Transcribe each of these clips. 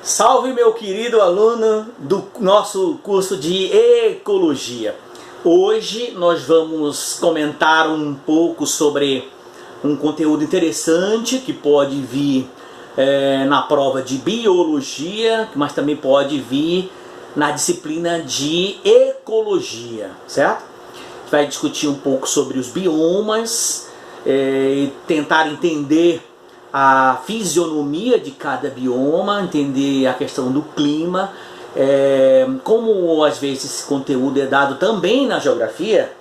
Salve, meu querido aluno do nosso curso de Ecologia. Hoje nós vamos comentar um pouco sobre um conteúdo interessante que pode vir na prova de Biologia, mas também pode vir na disciplina de Ecologia, certo? A gente vai discutir um pouco sobre os biomas e tentar entender a fisionomia de cada bioma, entender a questão do clima, como às vezes esse conteúdo é dado também na geografia,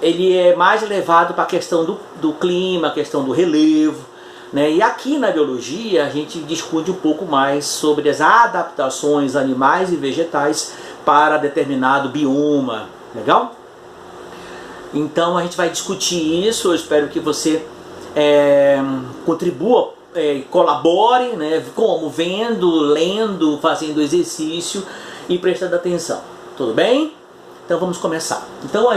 ele é mais levado para a questão do clima, a questão do relevo, né? E aqui na biologia a gente discute um pouco mais sobre as adaptações animais e vegetais para determinado bioma, legal? Então a gente vai discutir isso, eu espero que você contribua, colabore, né, como vendo, lendo, fazendo exercício e prestando atenção. Tudo bem? Então vamos começar. Então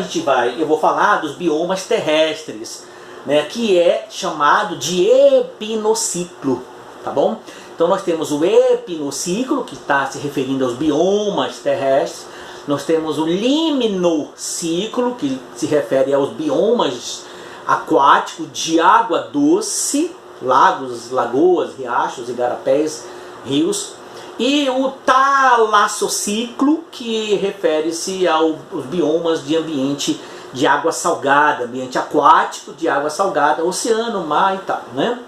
eu vou falar dos biomas terrestres, né, que é chamado de epinociclo, tá bom? Então nós temos o epinociclo, que está se referindo aos biomas terrestres. Nós temos o liminociclo, que se refere aos biomas aquático de água doce, lagos, lagoas, riachos, igarapés, rios, e o talassociclo, que refere-se aos biomas de ambiente de água salgada, ambiente aquático de água salgada, oceano, mar e tal, né?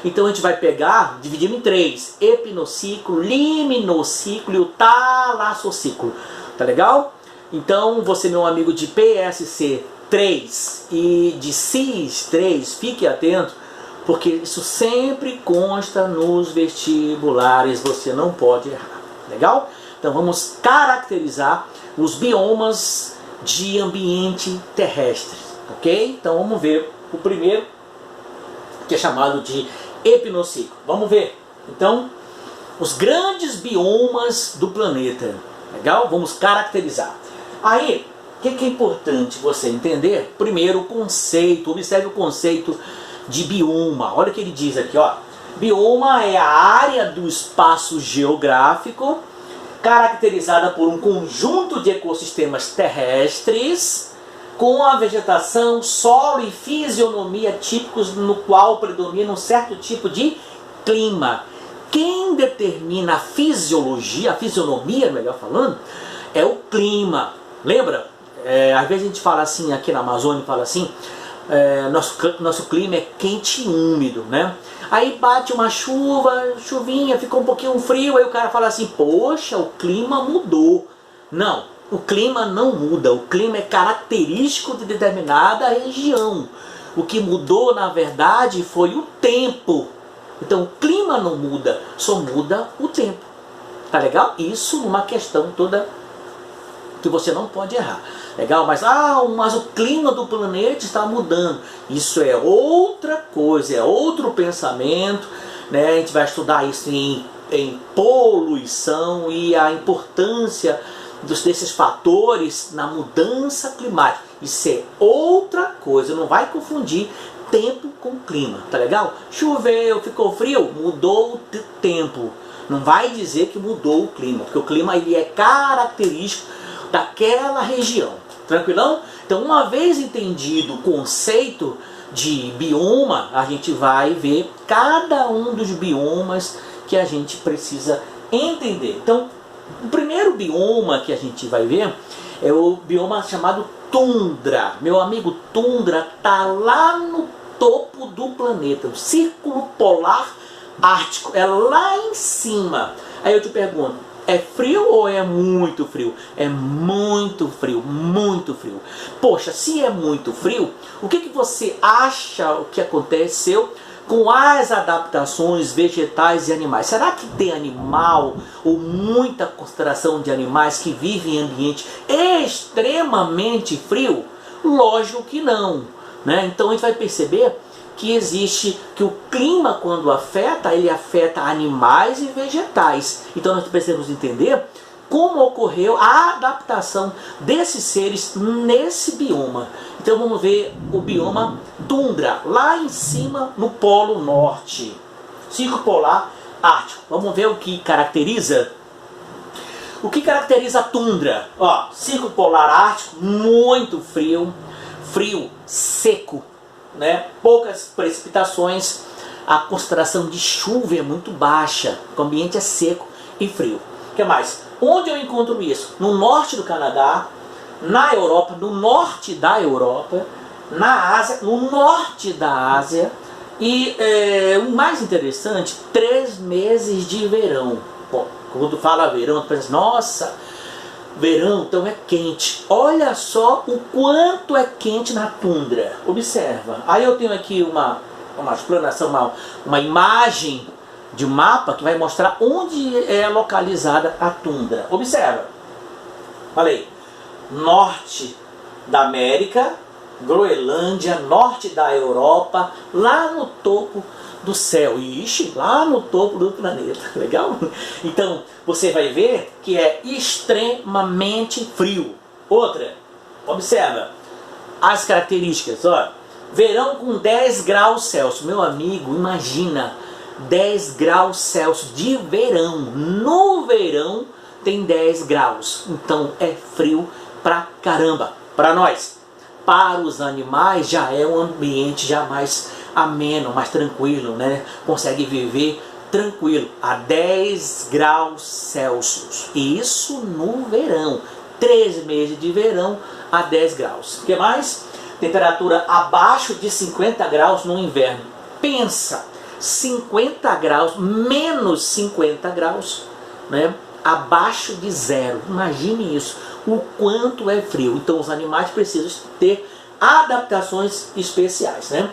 Então a gente vai pegar, dividindo em três: epinociclo, liminociclo e o talassociclo, tá legal? Então você, meu amigo de PSC 3 e de CIS 3, fique atento, porque isso sempre consta nos vestibulares, você não pode errar, legal? Então vamos caracterizar os biomas de ambiente terrestre, ok? Então vamos ver o primeiro, que é chamado de epinociclo. Vamos ver, então, os grandes biomas do planeta, legal? Vamos caracterizar. Aí, o que é importante você entender? Primeiro, o conceito. Observe o conceito de bioma. Olha o que ele diz aqui, ó. Bioma é a área do espaço geográfico caracterizada por um conjunto de ecossistemas terrestres com a vegetação, solo e fisionomia típicos, no qual predomina um certo tipo de clima. Quem determina a fisiologia, a fisionomia, melhor falando, é o clima. Lembra? Às vezes a gente fala assim, aqui na Amazônia, fala assim, nosso clima é quente e úmido, né? Aí bate uma chuvinha, ficou um pouquinho frio, aí o cara fala assim, poxa, o clima mudou. Não, o clima não muda, o clima é característico de determinada região. O que mudou, na verdade, foi o tempo. Então o clima não muda, só muda o tempo. Tá legal? Isso numa questão toda que você não pode errar. Legal? Mas o clima do planeta está mudando. Isso é outra coisa, é outro pensamento, né? A gente vai estudar isso em poluição e a importância desses fatores na mudança climática. Isso é outra coisa, não vai confundir tempo com clima, tá legal? Choveu, ficou frio, mudou o tempo. Não vai dizer que mudou o clima, porque o clima ele é característico daquela região. Tranquilão? Então, uma vez entendido o conceito de bioma, a gente vai ver cada um dos biomas que a gente precisa entender. Então, o primeiro bioma que a gente vai ver é o bioma chamado tundra. Meu amigo, tundra está lá no topo do planeta, o Círculo Polar Ártico, é lá em cima. Aí eu te pergunto, é frio ou é muito frio? É muito frio, muito frio. Poxa, se é muito frio, o que você acha o que aconteceu com as adaptações vegetais e animais? Será que tem animal ou muita concentração de animais que vivem em ambiente extremamente frio? Lógico que não, né? Então a gente vai perceber que o clima, quando afeta, ele afeta animais e vegetais. Então nós precisamos entender como ocorreu a adaptação desses seres nesse bioma. Então vamos ver o bioma tundra, lá em cima no Polo Norte. Círculo Polar ártico. Vamos ver o que caracteriza. O que caracteriza a tundra? Ó, círculo polar ártico, muito frio, frio, seco, né? Poucas precipitações, a concentração de chuva é muito baixa, o ambiente é seco e frio. O que mais? Onde eu encontro isso? No norte do Canadá, na Europa, no norte da Europa, na Ásia, no norte da Ásia e o mais interessante, 3 meses de verão. Bom, quando fala verão, tu pensa, nossa, verão, então é quente. Olha só o quanto é quente na tundra. Observa. Aí eu tenho aqui uma explanação, uma imagem de um mapa que vai mostrar onde é localizada a tundra. Observa. Falei, norte da América, Groenlândia, norte da Europa, lá no topo do céu. Ixi, lá no topo do planeta. Legal? Então, você vai ver que é extremamente frio. Outra, observa as características. Ó, verão com 10 graus Celsius. Meu amigo, imagina 10 graus Celsius de verão. No verão tem 10 graus. Então é frio pra caramba. Para nós. Para os animais já é um ambiente já mais ameno, mais tranquilo, né? Consegue viver tranquilo a 10 graus Celsius. Isso no verão. 3 meses de verão a 10 graus. O que mais? Temperatura abaixo de 50 graus no inverno. Pensa, 50 graus, menos 50 graus, né? Abaixo de zero. Imagine isso, o quanto é frio. Então os animais precisam ter adaptações especiais, né?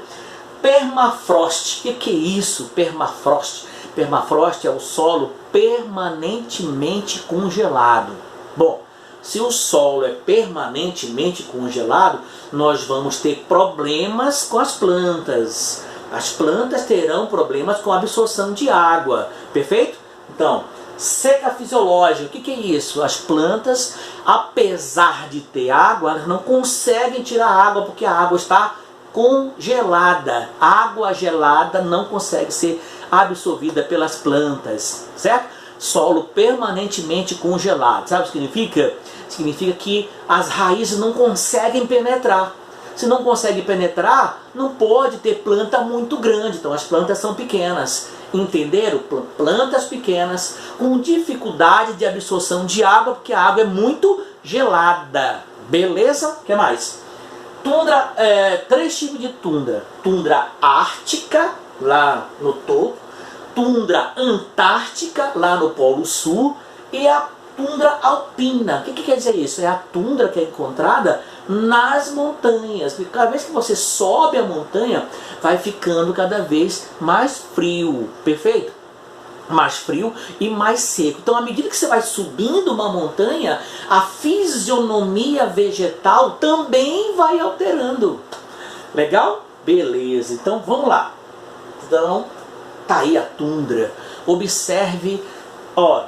Permafrost. O que é isso? Permafrost. Permafrost é o solo permanentemente congelado. Bom, se o solo é permanentemente congelado, nós vamos ter problemas com as plantas. As plantas terão problemas com a absorção de água. Perfeito? Então, seca fisiológica. O que é isso? As plantas, apesar de ter água, elas não conseguem tirar água porque a água está congelada. Água gelada não consegue ser absorvida pelas plantas, certo? Solo permanentemente congelado. Sabe o que significa? Significa que as raízes não conseguem penetrar. Se não consegue penetrar, não pode ter planta muito grande. Então as plantas são pequenas. Entenderam? Plantas pequenas com dificuldade de absorção de água, porque a água é muito gelada. Beleza? O que mais? Tundra, 3 tipos de tundra. Tundra ártica, lá no topo. Tundra antártica, lá no polo sul. E a tundra alpina. O que quer dizer isso? É a tundra que é encontrada nas montanhas. Porque cada vez que você sobe a montanha, vai ficando cada vez mais frio. Perfeito? Mais frio e mais seco. Então, à medida que você vai subindo uma montanha, a fisionomia vegetal também vai alterando. Legal? Beleza. Então, vamos lá. Então, tá aí a tundra. Observe, ó,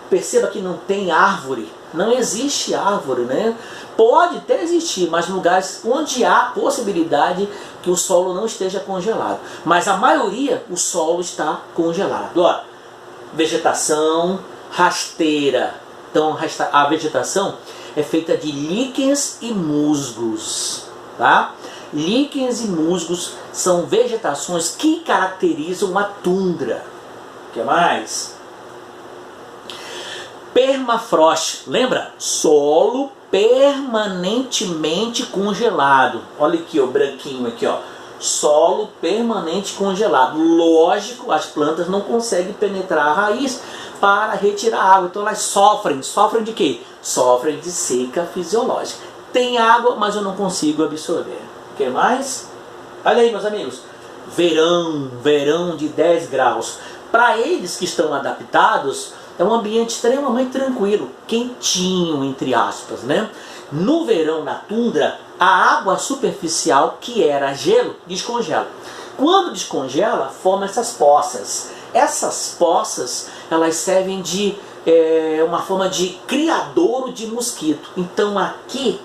perceba que não tem árvore. Não existe árvore, né? Pode até existir, mas em lugares onde há possibilidade que o solo não esteja congelado. Mas a maioria, o solo está congelado. Ó, vegetação rasteira. Então a vegetação é feita de líquens e musgos, tá? Líquens e musgos são vegetações que caracterizam a tundra. O que mais? Permafrost, lembra? Solo permanentemente congelado. Olha aqui, ó, branquinho aqui, ó. Solo permanente congelado. Lógico, as plantas não conseguem penetrar a raiz para retirar água. Então elas sofrem. Sofrem de quê? Sofrem de seca fisiológica. Tem água, mas eu não consigo absorver. O que mais? Olha aí, meus amigos. Verão de 10 graus. Para eles que estão adaptados, é um ambiente extremamente tranquilo, quentinho, entre aspas, né? No verão, na tundra, a água superficial, que era gelo, descongela. Quando descongela, forma essas poças. Essas poças, elas servem de uma forma de criadouro de mosquito. Então aqui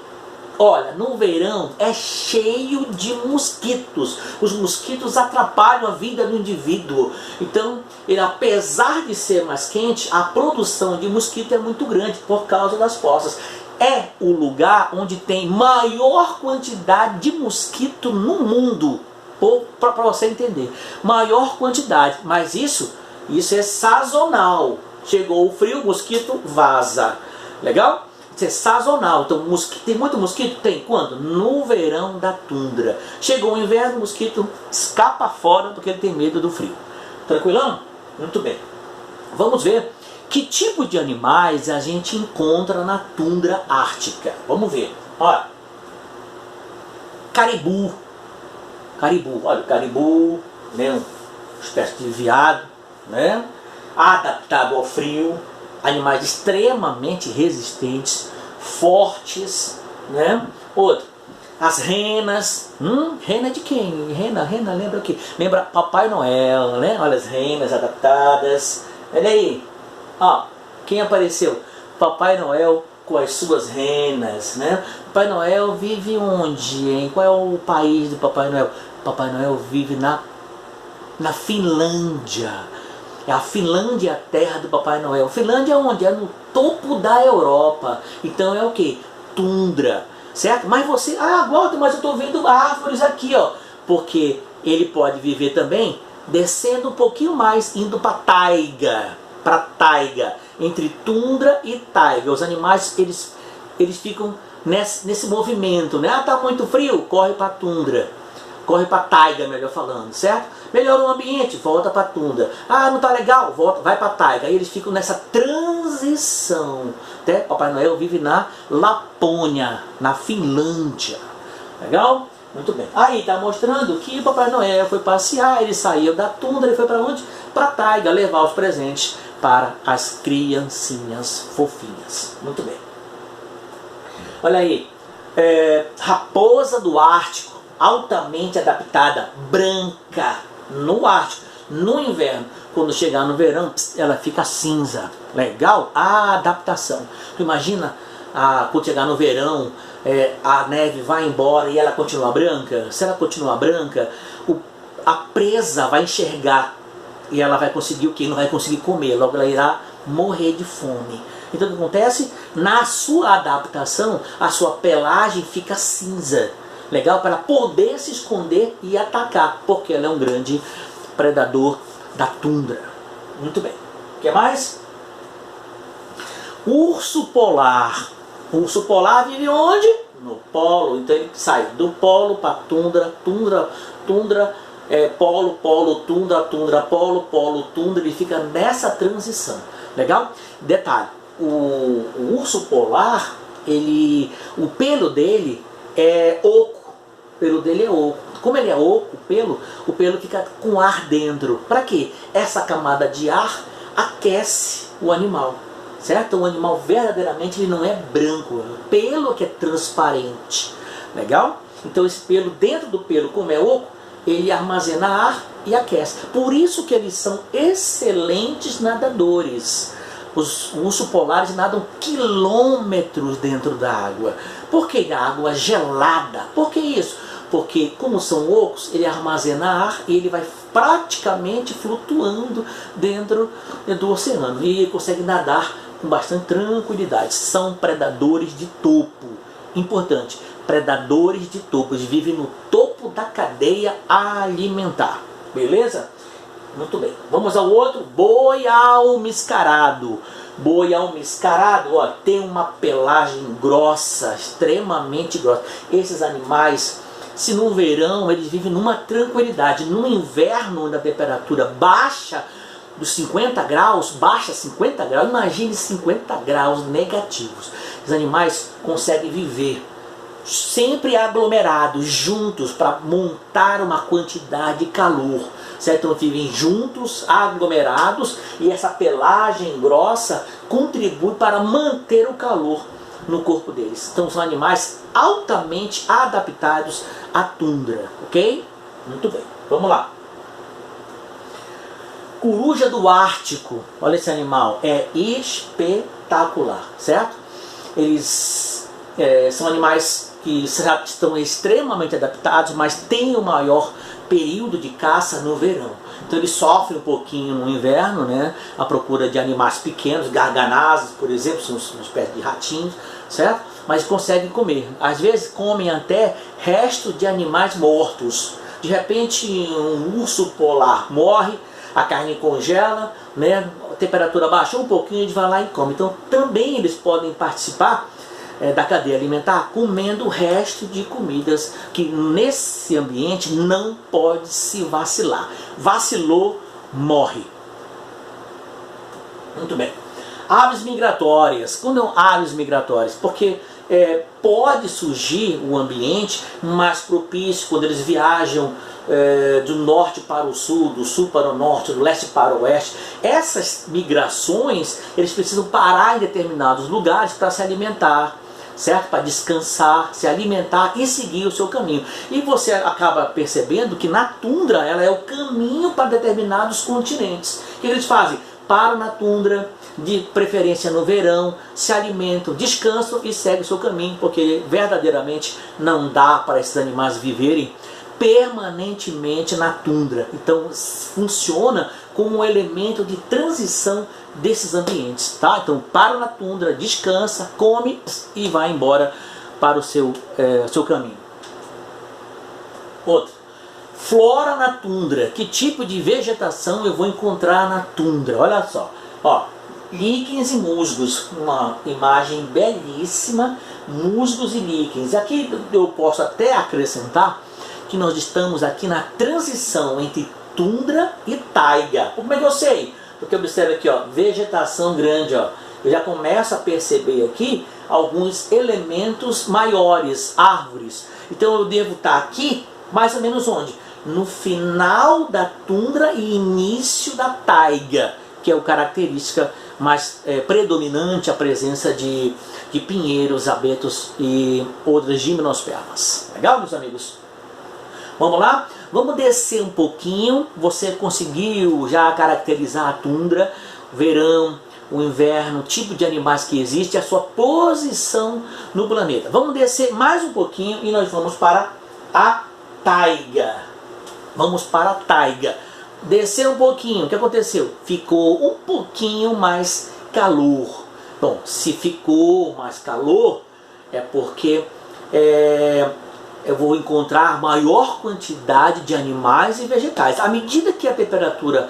Olha, no verão é cheio de mosquitos. Os mosquitos atrapalham a vida do indivíduo. Então, ele, apesar de ser mais quente, a produção de mosquito é muito grande por causa das poças. É o lugar onde tem maior quantidade de mosquito no mundo. Para você entender. Maior quantidade. Mas isso é sazonal. Chegou o frio, o mosquito vaza. Legal? Isso é sazonal. Então, tem muito mosquito? Tem. Quando? No verão da tundra. Chegou o inverno, o mosquito escapa fora porque ele tem medo do frio. Tranquilão? Muito bem. Vamos ver que tipo de animais a gente encontra na tundra ártica. Vamos ver. Olha. Caribu. Caribu. Olha o caribu, né? Uma espécie de veado, né? Adaptado ao frio. Animais extremamente resistentes, fortes, né? Outro, as renas. Rena de quem? Rena lembra o quê? Lembra Papai Noel, né? Olha as renas adaptadas. Olha aí, ó, quem apareceu? Papai Noel com as suas renas, né? Papai Noel vive onde, hein? Qual é o país do Papai Noel? Papai Noel vive na Finlândia. A Finlândia é a terra do Papai Noel. Finlândia é onde? É no topo da Europa. Então é o que? Tundra. Certo? Mas você... Walter, mas eu estou vendo árvores aqui, ó. Porque ele pode viver também descendo um pouquinho mais, indo para taiga. Para taiga. Entre tundra e taiga. Os animais, eles ficam nesse movimento, né? Tá muito frio? Corre para tundra. Corre para taiga, melhor falando, certo? Melhora o ambiente, volta para tundra. Não tá legal, volta, vai para taiga. Aí eles ficam nessa transição. Até Papai Noel vive na Lapônia, na Finlândia. Legal? Muito bem. Aí tá mostrando que Papai Noel foi passear, ele saiu da tundra, ele foi para onde? Para taiga, levar os presentes para as criancinhas fofinhas. Muito bem. Olha aí, raposa do Ártico, altamente adaptada, branca, no Ártico. No inverno, quando chegar no verão, ela fica cinza. Legal? A adaptação. Tu imagina, quando chegar no verão, a neve vai embora e ela continua branca? Se ela continuar branca, a presa vai enxergar e ela vai conseguir o quê? Não vai conseguir comer, logo ela irá morrer de fome. Então o que acontece? Na sua adaptação, a sua pelagem fica cinza. Legal? Para ela poder se esconder e atacar, porque ela é um grande predador da tundra. Muito bem. O que mais? Urso polar. O urso polar vive onde? No polo. Então ele sai do polo para tundra, tundra, polo, tundra, polo, tundra. Ele fica nessa transição. Legal? Detalhe. O urso polar, o pelo dele é oco. O pelo dele é oco. Como ele é oco, o pelo fica com ar dentro. Para quê? Essa camada de ar aquece o animal. Certo? O animal verdadeiramente ele não é branco. O pelo que é transparente. Legal? Então esse pelo, dentro do pelo, como é oco, ele armazena ar e aquece. Por isso que eles são excelentes nadadores. Os ursos polares nadam quilômetros dentro da água. Por que a água gelada? Por que isso? Porque como são ocos, ele armazena ar e ele vai praticamente flutuando dentro do oceano. E ele consegue nadar com bastante tranquilidade. São predadores de topo. Importante, predadores de topo. Eles vivem no topo da cadeia alimentar. Beleza? Muito bem. Vamos ao outro. Boi almiscarado. Boi almiscarado, ó, tem uma pelagem grossa, extremamente grossa. Esses animais, se no verão eles vivem numa tranquilidade, no inverno, onde a temperatura baixa dos 50 graus, imagine 50 graus negativos. Os animais conseguem viver sempre aglomerados, juntos, para montar uma quantidade de calor. Certo? Então vivem juntos, aglomerados, e essa pelagem grossa contribui para manter o calor no corpo deles. Então são animais altamente adaptados à tundra, ok? Muito bem, vamos lá. Coruja do Ártico, olha esse animal, é espetacular, certo? Eles são animais que estão extremamente adaptados, mas têm o maior período de caça no verão. Então eles sofrem um pouquinho no inverno, né, à procura de animais pequenos, garganazes, por exemplo, são uma espécie de ratinhos, certo? Mas conseguem comer. Às vezes comem até restos de animais mortos. De repente um urso polar morre, a carne congela, né, a temperatura baixou um pouquinho, a gente vai lá e come. Então também eles podem participar da cadeia alimentar comendo o resto de comidas, que nesse ambiente não pode se vacilar. Vacilou, morre. Muito bem. Aves migratórias. Quando aves migratórias? Porque pode surgir um ambiente mais propício quando eles viajam do norte para o sul, do sul para o norte, do leste para o oeste. Essas migrações, eles precisam parar em determinados lugares para se alimentar, certo? Para descansar, se alimentar e seguir o seu caminho. E você acaba percebendo que na tundra ela é o caminho para determinados continentes. O que eles fazem? Param na tundra, de preferência no verão, se alimentam, descansam e seguem o seu caminho, porque verdadeiramente não dá para esses animais viverem permanentemente na tundra. Então funciona como um elemento de transição desses ambientes, tá? Então para na tundra, descansa, come e vai embora para o seu caminho. Outro, flora na tundra. Que tipo de vegetação eu vou encontrar na tundra? Olha só, ó, líquens e musgos, uma imagem belíssima, musgos e líquens. Aqui eu posso até acrescentar que nós estamos aqui na transição entre tundra e taiga. Como é que eu sei? Porque observa aqui, ó, vegetação grande, ó. Eu já começo a perceber aqui alguns elementos maiores, árvores. Então eu devo estar aqui, mais ou menos onde? No final da tundra e início da taiga, que é a característica mais predominante, a presença de pinheiros, abetos e outras gimnospermas. Legal, meus amigos? Vamos lá? Vamos descer um pouquinho. Você conseguiu já caracterizar a tundra, o verão, o inverno, o tipo de animais que existe, a sua posição no planeta. Vamos descer mais um pouquinho e nós vamos para a taiga. Vamos para a taiga. Descer um pouquinho, o que aconteceu? Ficou um pouquinho mais calor. Bom, se ficou mais calor, é porque eu vou encontrar maior quantidade de animais e vegetais. À medida que a temperatura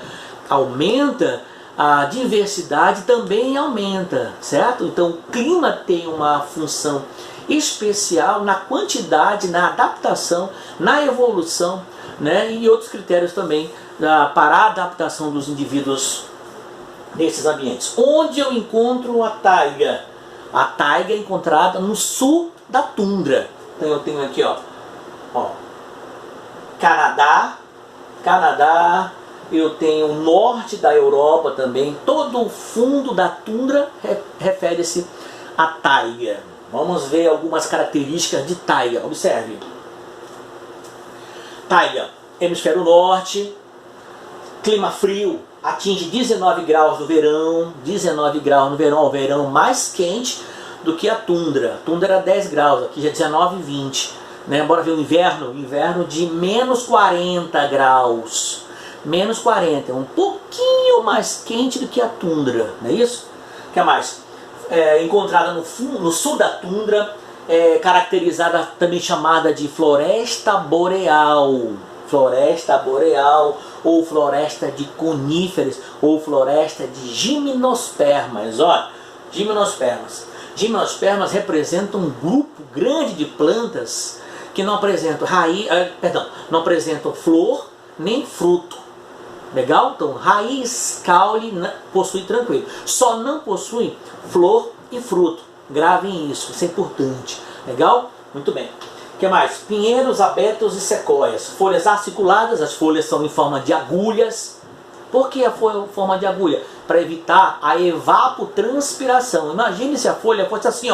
aumenta, a diversidade também aumenta, certo? Então o clima tem uma função especial na quantidade, na adaptação, na evolução, né? E outros critérios também para a adaptação dos indivíduos nesses ambientes. Onde eu encontro a taiga? A taiga é encontrada no sul da tundra. Então eu tenho aqui, ó, Canadá, eu tenho o norte da Europa também. Todo o fundo da tundra refere-se à taiga. Vamos ver algumas características de taiga. Observe. Taiga, hemisfério norte, clima frio, atinge 19 graus no verão, 19 graus no verão, o verão mais quente do que a tundra. A tundra era 10 graus, aqui já é 19 e 20. Né? Bora ver o inverno de menos 40 graus. Menos 40, um pouquinho mais quente do que a tundra, não é isso? O que mais? Encontrada no sul da tundra, caracterizada, também chamada de floresta boreal. Floresta boreal, ou floresta de coníferas, ou floresta de gimnospermas. Olha, gimnospermas. Gimnospermas representam um grupo grande de plantas que não apresentam não apresentam flor nem fruto. Legal? Então, raiz, caule, possui tranquilo. Só não possui flor e fruto. Gravem isso é importante. Legal? Muito bem. O que mais? Pinheiros, abetos e sequoias. Folhas aciculadas, as folhas são em forma de agulhas. Por que a forma de agulha? Para evitar a evapotranspiração. Imagine se a folha fosse assim,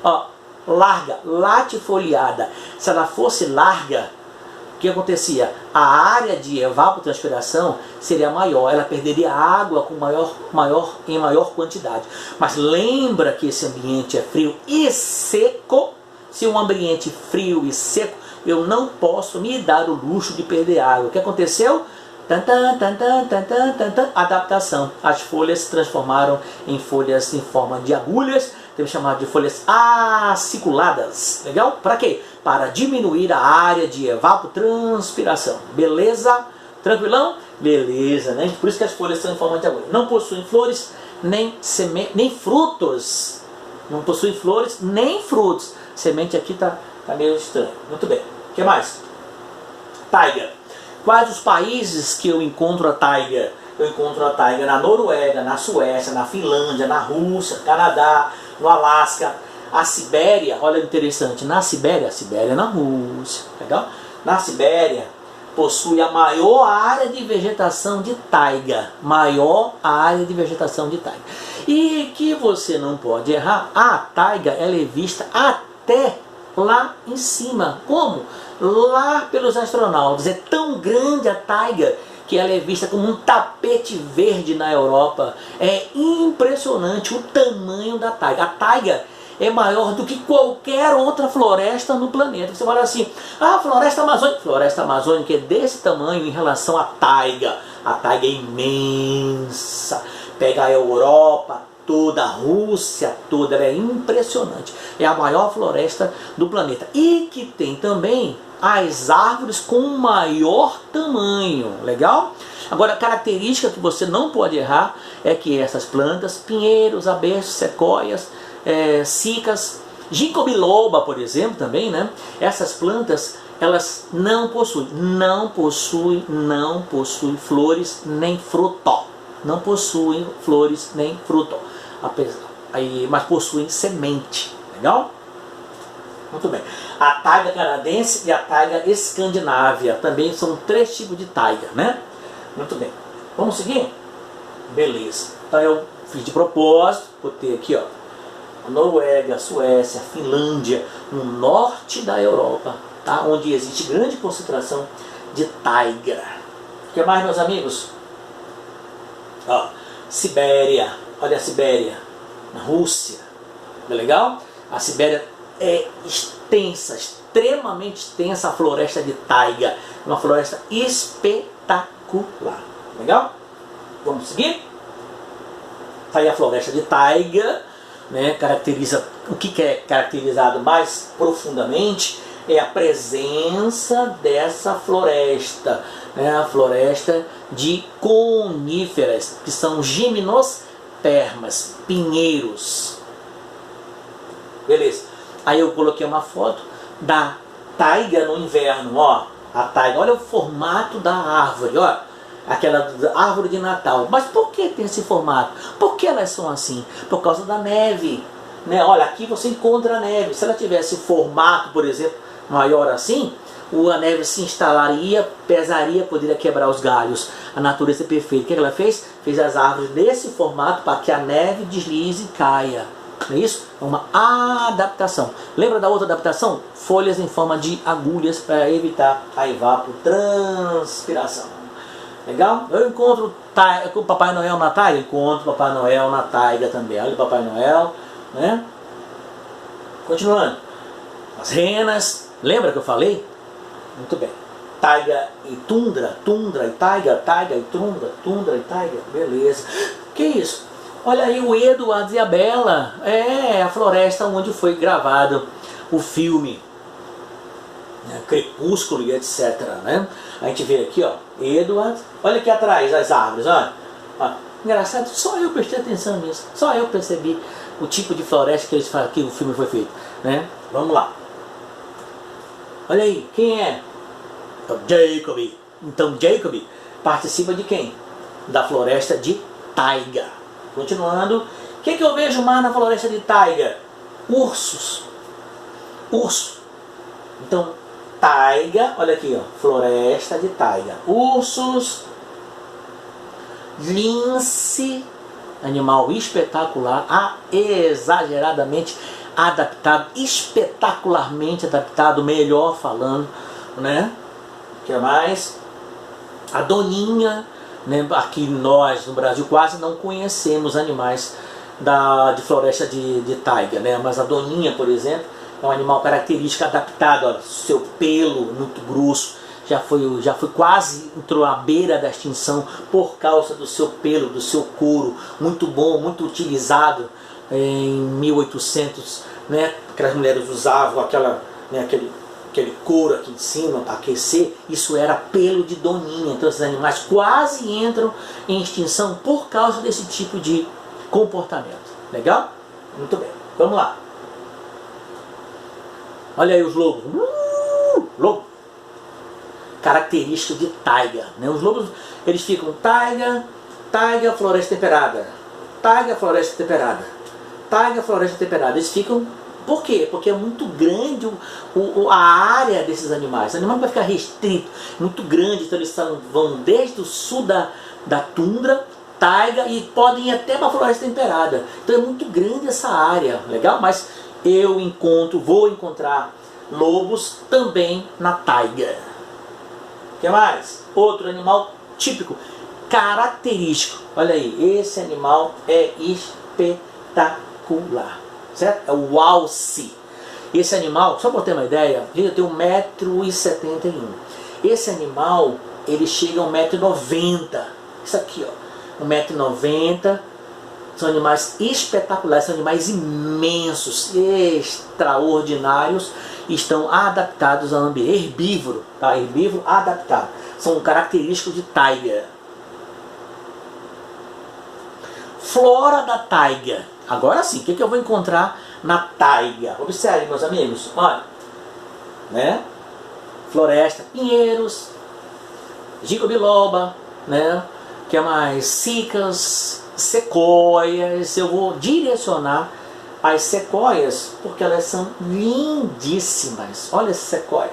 ó, larga, latifoliada. Se ela fosse larga, o que acontecia? A área de evapotranspiração seria maior, ela perderia água em maior quantidade. Mas lembra que esse ambiente é frio e seco, Se um ambiente frio e seco, eu não posso me dar o luxo de perder água. O que aconteceu? Adaptação. As folhas se transformaram em folhas em forma de agulhas, temos chamado de folhas aciculadas. Legal? Para quê? Para diminuir a área de evapotranspiração. Beleza? Tranquilão? Beleza, né? Por isso que as folhas são em forma de agulha. Não possuem flores, nem frutos. Não possuem flores, nem frutos. Semente aqui tá meio estranho. Muito bem. O que mais? Taiga. Quais os países que eu encontro a taiga? Eu encontro a taiga na Noruega, na Suécia, na Finlândia, na Rússia, Canadá, no Alasca, a Sibéria. Olha interessante, na Sibéria, a Sibéria é na Rússia, legal? Na Sibéria possui a maior área de vegetação de taiga, maior área de vegetação de taiga. E que você não pode errar, a taiga ela é vista até lá em cima. Como? Lá pelos astronautas. É tão grande a taiga que ela é vista como um tapete verde na Europa. É impressionante o tamanho da taiga. A taiga é maior do que qualquer outra floresta no planeta. Você fala assim, ah, floresta amazônica. Floresta amazônica é desse tamanho em relação à taiga. A taiga é imensa. Pega a Europa toda, a Rússia toda, ela é impressionante. É a maior floresta do planeta. E que tem também as árvores com maior tamanho. Legal? Agora, a característica que você não pode errar é que essas plantas, pinheiros, abestos, sequoias, cicas, ginkgo biloba, por exemplo, também, né? Essas plantas, elas não possuem flores nem fruto. Não possuem flores nem fruto. Mas possuem semente. Legal? Muito bem. A taiga canadense e a taiga escandinávia. Também são 3 tipos de taiga, né? Muito bem. Vamos seguir? Beleza. Então eu fiz de propósito, botei aqui, ó, a Noruega, a Suécia, a Finlândia, no norte da Europa, tá? Onde existe grande concentração de taiga. O que mais, meus amigos? Ó, Sibéria. Olha a Sibéria, na Rússia. Não é legal? A Sibéria é extensa, extremamente extensa a floresta de taiga. Uma floresta espetacular. Legal? Vamos seguir? Tá aí a floresta de taiga, né? Caracteriza, o que é caracterizado mais profundamente é a presença dessa floresta, né? A floresta de coníferas, que são gimnospermas, pinheiros. Beleza. Aí eu coloquei uma foto da taiga no inverno, ó. A taiga, olha o formato da árvore, ó. Aquela árvore de Natal. Mas por que tem esse formato? Por que elas são assim? Por causa da neve, né? Olha, aqui você encontra a neve. Se ela tivesse formato, por exemplo, maior assim, a neve se instalaria, pesaria, poderia quebrar os galhos. A natureza é perfeita. O que ela fez? Fez as árvores nesse formato para que a neve deslize e caia. Não é isso? É uma adaptação. Lembra da outra adaptação? Folhas em forma de agulhas para evitar a evapotranspiração. Legal? Eu encontro o Papai Noel na taiga? Encontro o Papai Noel na taiga também. Olha o Papai Noel, né? Continuando. As renas. Lembra que eu falei? Muito bem. Taiga e tundra, tundra e taiga, taiga e tundra, tundra e taiga. Beleza. Que isso? Olha aí o Edward e a Bella. É a floresta onde foi gravado o filme, né? Crepúsculo e etc, né? A gente vê aqui, ó, Edward. Olha aqui atrás as árvores, olha. Ó. Engraçado, só eu prestei atenção nisso. Só eu percebi o tipo de floresta que eles falam que o filme foi feito, né? Vamos lá. Olha aí, quem é? Então, Jacob. Então Jacob participa de quem? Da floresta de taiga. Continuando. O que eu vejo mais na floresta de taiga? Ursos. Urso. Então, taiga, olha aqui, ó, floresta de taiga. Ursos, lince, animal espetacular, exageradamente adaptado, espetacularmente adaptado, melhor falando, né? O que mais? A doninha, né? Aqui nós no Brasil quase não conhecemos animais de floresta de taiga, né? Mas a doninha, por exemplo, É um animal característico, adaptado, olha, seu pelo muito grosso, já foi quase entrou à beira da extinção por causa do seu pelo, do seu couro, muito bom, muito utilizado em 1800, né? Aquelas mulheres usavam aquele couro aqui em cima para aquecer, isso era pelo de doninha. Então esses animais quase entram em extinção por causa desse tipo de comportamento. Legal? Muito bem, vamos lá. Olha aí os lobos. Lobo. Característico de taiga, né? Os lobos, eles ficam taiga, floresta temperada, taiga, floresta temperada, taiga, floresta temperada. Eles ficam, por quê? Porque é muito grande a área desses animais. O animal vai ficar restrito, muito grande, então eles vão desde o sul da tundra, taiga, e podem ir até para a floresta temperada. Então é muito grande essa área, legal? Mas eu vou encontrar lobos também na taiga. O que mais? Outro animal típico, característico. Olha aí, esse animal é espetacular, certo? É o alce. Esse animal, só para ter uma ideia, ele tem 1,71 m. Esse animal, ele chega a 1,90 m. Isso aqui, ó, 1,90 m. São animais espetaculares, são animais imensos, extraordinários, estão adaptados ao ambiente, herbívoro, tá? Herbívoro adaptado, são característicos de taiga. Flora da taiga. Agora sim, o que eu vou encontrar na taiga? Observe, meus amigos, olha, né? Floresta, pinheiros, ginkgo biloba, né? Que é mais cicas, sequoias. Eu vou direcionar as sequoias porque elas são lindíssimas. Olha essa sequoia,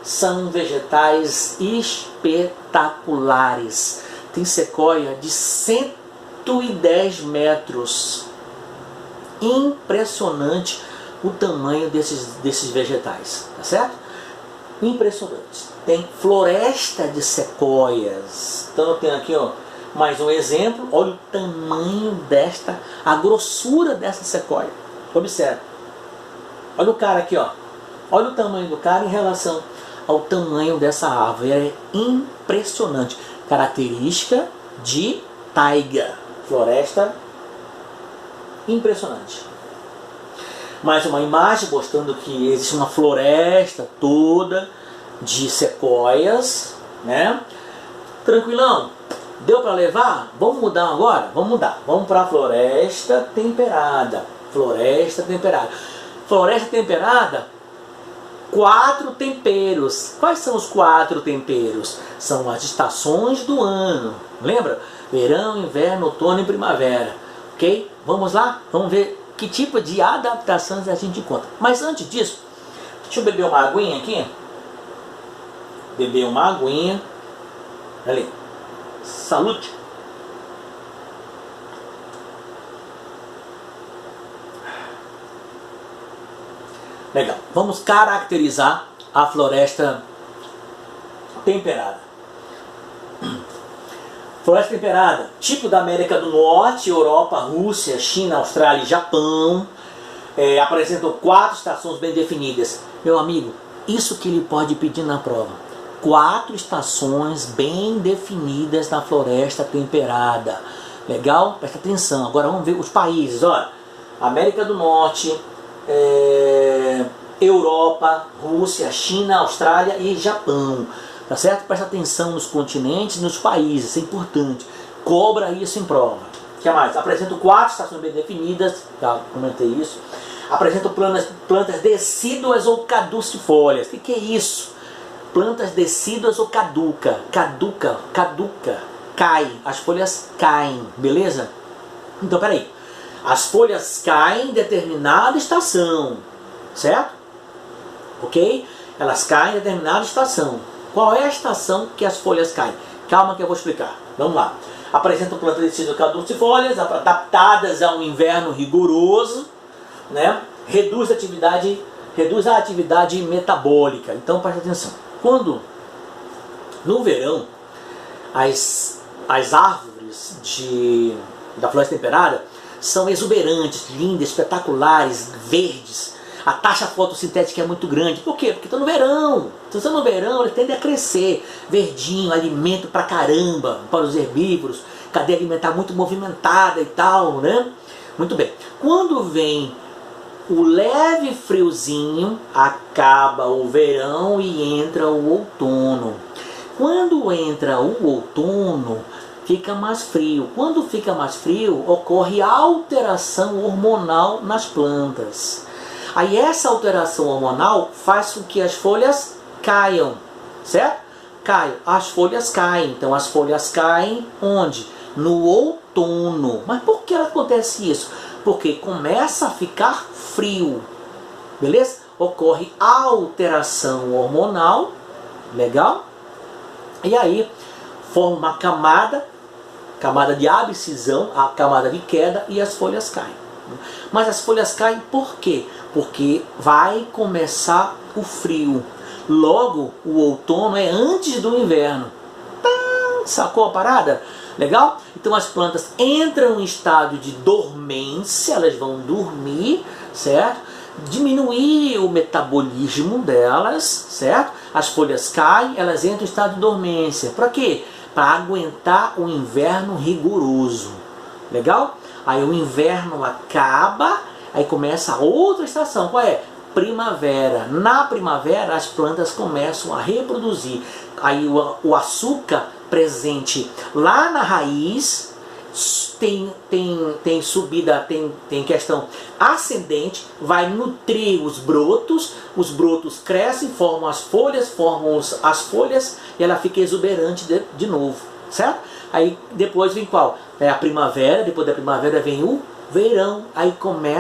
são vegetais espetaculares. Tem sequoia de 110 metros. Impressionante o tamanho desses vegetais, tá certo? Impressionante. Tem floresta de sequoias. Então eu tenho aqui, ó, mais um exemplo. Olha o tamanho a grossura dessa sequoia. Observe. Olha o cara aqui, ó. Olha o tamanho do cara em relação ao tamanho dessa árvore. É impressionante. Característica de taiga. Floresta impressionante. Mais uma imagem mostrando que existe uma floresta toda de sequoias, né? Tranquilão? Deu para levar? Vamos mudar agora? Vamos mudar. Vamos para a floresta temperada. Floresta temperada. Floresta temperada, 4 temperos. Quais são os 4 temperos? São as estações do ano. Lembra? Verão, inverno, outono e primavera. Ok? Vamos lá? Vamos ver que tipo de adaptações a gente encontra. Mas antes disso, deixa eu beber uma aguinha aqui. Beber uma aguinha. Ali. Salute. Legal. Vamos caracterizar a floresta temperada. Floresta temperada, tipo da América do Norte, Europa, Rússia, China, Austrália e Japão. Apresentam 4 estações bem definidas. Meu amigo, isso que ele pode pedir na prova. 4 estações bem definidas na floresta temperada. Legal? Presta atenção. Agora vamos ver os países. Olha, América do Norte, Europa, Rússia, China, Austrália e Japão. Tá certo? Presta atenção nos continentes e nos países. Isso é importante. Cobra isso em prova. O que mais? Apresento 4 estações bem definidas. Já comentei isso. Apresento plantas decíduas ou caducifólias. O que é isso? Plantas decíduas ou caduca. Caduca. Cai. As folhas caem. Beleza? Então, peraí. As folhas caem em determinada estação. Certo? Ok? Elas caem em determinada estação. Qual é a estação que as folhas caem? Calma que eu vou explicar. Vamos lá. Apresentam plantas decíduas caducifólias, adaptadas a um inverno rigoroso, né? Reduz a atividade metabólica. Então presta atenção. Quando no verão as árvores da floresta temperada são exuberantes, lindas, espetaculares, verdes. A taxa fotossintética é muito grande. Por quê? Porque está no verão. Se está no verão, ele tende a crescer. Verdinho, alimento pra caramba para os herbívoros. Cadeia alimentar muito movimentada e tal, né? Muito bem. Quando vem o leve friozinho, acaba o verão e entra o outono. Quando entra o outono, fica mais frio. Quando fica mais frio, ocorre alteração hormonal nas plantas. Aí essa alteração hormonal faz com que as folhas caiam, certo? Caiam. As folhas caem. Então as folhas caem onde? No outono. Mas por que acontece isso? Porque começa a ficar frio, beleza? Ocorre alteração hormonal, legal? E aí forma uma camada de abscisão, a camada de queda, e as folhas caem. Mas as folhas caem por quê? Porque vai começar o frio. Logo, o outono é antes do inverno. Sacou a parada? Legal? Então as plantas entram em estado de dormência, elas vão dormir, certo? Diminuir o metabolismo delas, certo? As folhas caem, elas entram em estado de dormência. Para quê? Para aguentar o inverno rigoroso. Legal? Aí o inverno acaba, aí começa a outra estação. Qual é? Primavera. Na primavera as plantas começam a reproduzir. Aí o açúcar presente lá na raiz tem subida, tem questão ascendente, vai nutrir os brotos crescem, formam as folhas e ela fica exuberante de novo, certo? Aí depois vem qual? É a primavera, depois da primavera vem o verão, aí começa